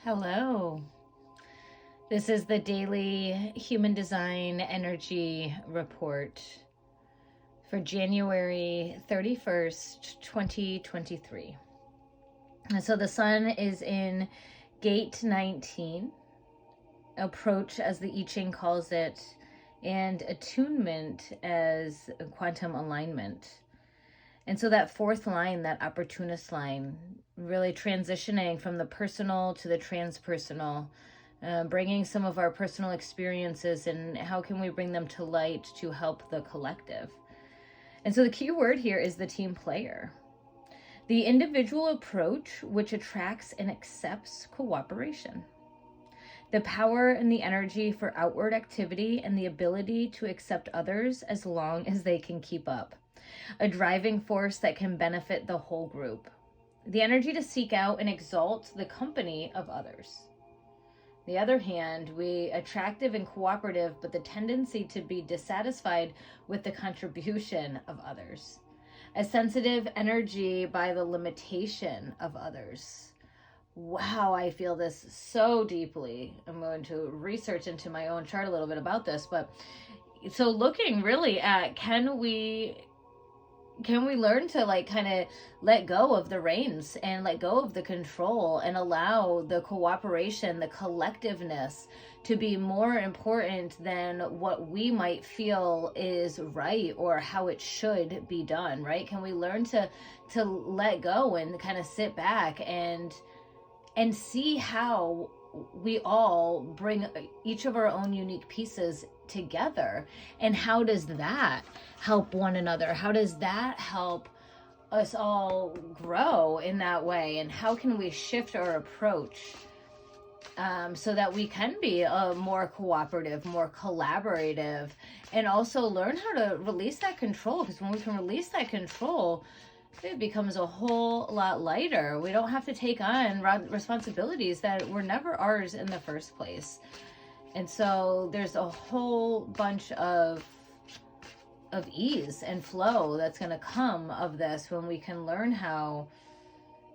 Hello. This is the daily human design energy report for January 31st, 2023. And so the sun is in gate 19, approach as the I Ching calls it, and attunement as quantum alignment. And so that fourth line, that opportunist line, really transitioning from the personal to the transpersonal, bringing some of our personal experiences and how can we bring them to light to help the collective. And so the key word here is the team player. The individual approach which attracts and accepts cooperation. The power and the energy for outward activity and the ability to accept others as long as they can keep up. A driving force that can benefit the whole group. The energy to seek out and exalt the company of others. On the other hand, we attractive and cooperative, but the tendency to be dissatisfied with the contribution of others. A sensitive energy by the limitation of others. Wow, I feel this so deeply. I'm going to research into my own chart a little bit about this, but so looking really at can we learn to kind of let go of the reins and let go of the control and allow the cooperation, the collectiveness to be more important than what we might feel is right or how it should be done, right? Can we learn to let go and kind of sit back and see how we all bring each of our own unique pieces together, and how does that help one another? How does that help us all grow in that way? And how can we shift our approach so that we can be more cooperative, more collaborative, and also learn how to release that control? Because when we can release that control, it becomes a whole lot lighter. We don't have to take on responsibilities that were never ours in the first place. And so there's a whole bunch of ease and flow that's going to come of this when we can learn how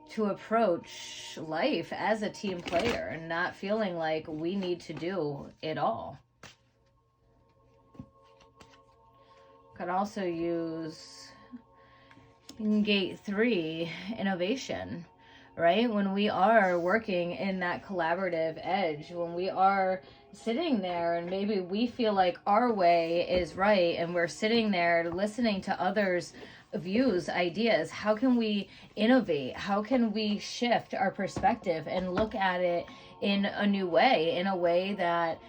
to approach life as a team player and not feeling like we need to do it all. Could also use gate 3, innovation, right? When we are working in that collaborative edge, when we are sitting there and maybe we feel like our way is right and we're sitting there listening to others' views, ideas, how can we innovate? How can we shift our perspective and look at it in a new way, in a way that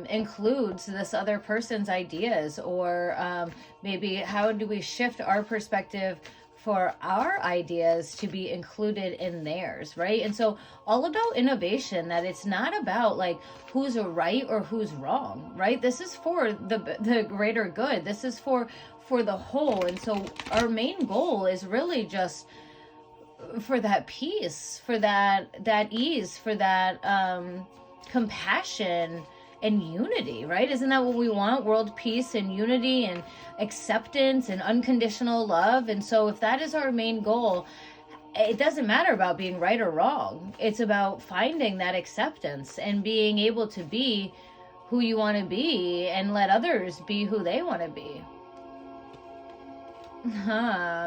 includes this other person's ideas? Or maybe how do we shift our perspective for our ideas to be included in theirs, right? And so all about innovation, that it's not about who's right or who's wrong, right? This is for the greater good. This is for the whole. And so our main goal is really just for that peace, for that ease, for that compassion and unity, right? Isn't that what we want? World peace and unity and acceptance and unconditional love. And so if that is our main goal, it doesn't matter about being right or wrong. It's about finding that acceptance and being able to be who you want to be and let others be who they want to be.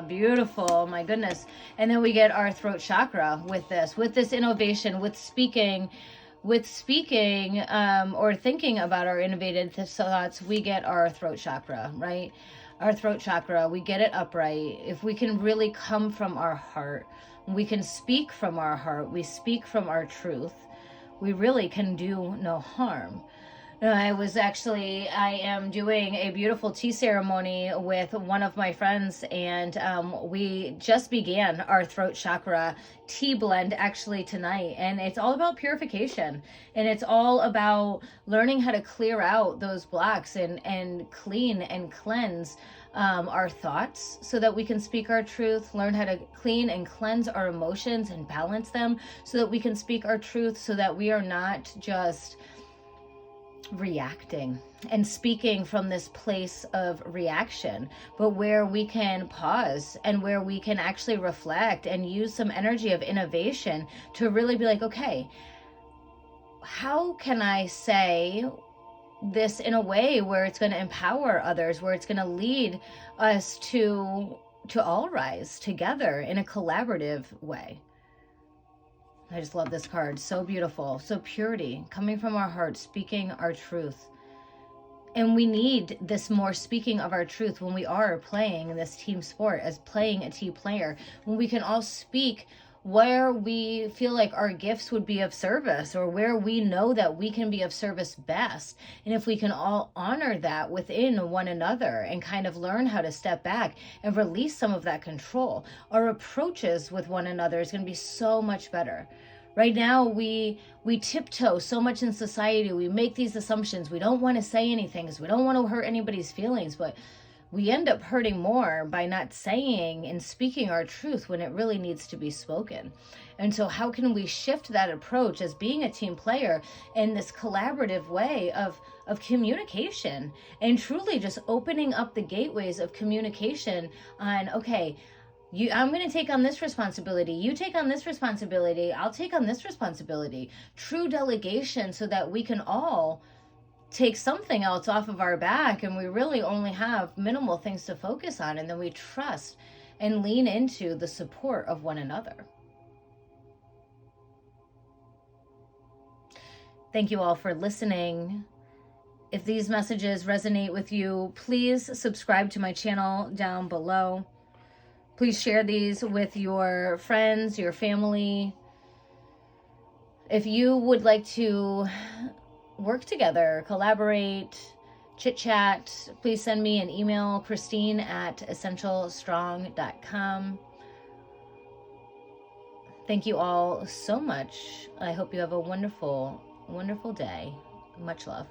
Beautiful. My goodness. And then we get our throat chakra with this innovation, with speaking or thinking about our innovative thoughts. We get our throat chakra, right? Our throat chakra, we get it upright. If we can really come from our heart, we can speak from our heart, we speak from our truth, we really can do no harm. I am doing a beautiful tea ceremony with one of my friends, and we just began our throat chakra tea blend actually tonight. And it's all about purification, and it's all about learning how to clear out those blocks and clean and cleanse our thoughts so that we can speak our truth, learn how to clean and cleanse our emotions and balance them so that we can speak our truth, so that we are not just reacting and speaking from this place of reaction, but where we can pause and where we can actually reflect and use some energy of innovation to really be like, okay, how can I say this in a way where it's going to empower others, where it's going to lead us to all rise together in a collaborative way? I just love this card. So beautiful. So purity, coming from our heart, speaking our truth. And we need this more speaking of our truth when we are playing this team sport, as playing a team player, when we can all speak where we feel like our gifts would be of service, or where we know that we can be of service best. And if we can all honor that within one another and kind of learn how to step back and release some of that control, our approaches with one another is going to be so much better. Right now, we tiptoe so much in society. We make these assumptions. We don't want to say anything because we don't want to hurt anybody's feelings, but we end up hurting more by not saying and speaking our truth when it really needs to be spoken. And so how can we shift that approach as being a team player in this collaborative way of communication, and truly just opening up the gateways of communication on, okay, I'm going to take on this responsibility. You take on this responsibility. I'll take on this responsibility. True delegation, so that we can all take something else off of our back, and we really only have minimal things to focus on. And then we trust and lean into the support of one another. Thank you all for listening. If these messages resonate with you, please subscribe to my channel down below. Please share these with your friends, your family. If you would like to work together, collaborate, chit-chat, please send me an email, Christine@essentialstrong.com. Thank you all so much. I hope you have a wonderful, wonderful day. Much love.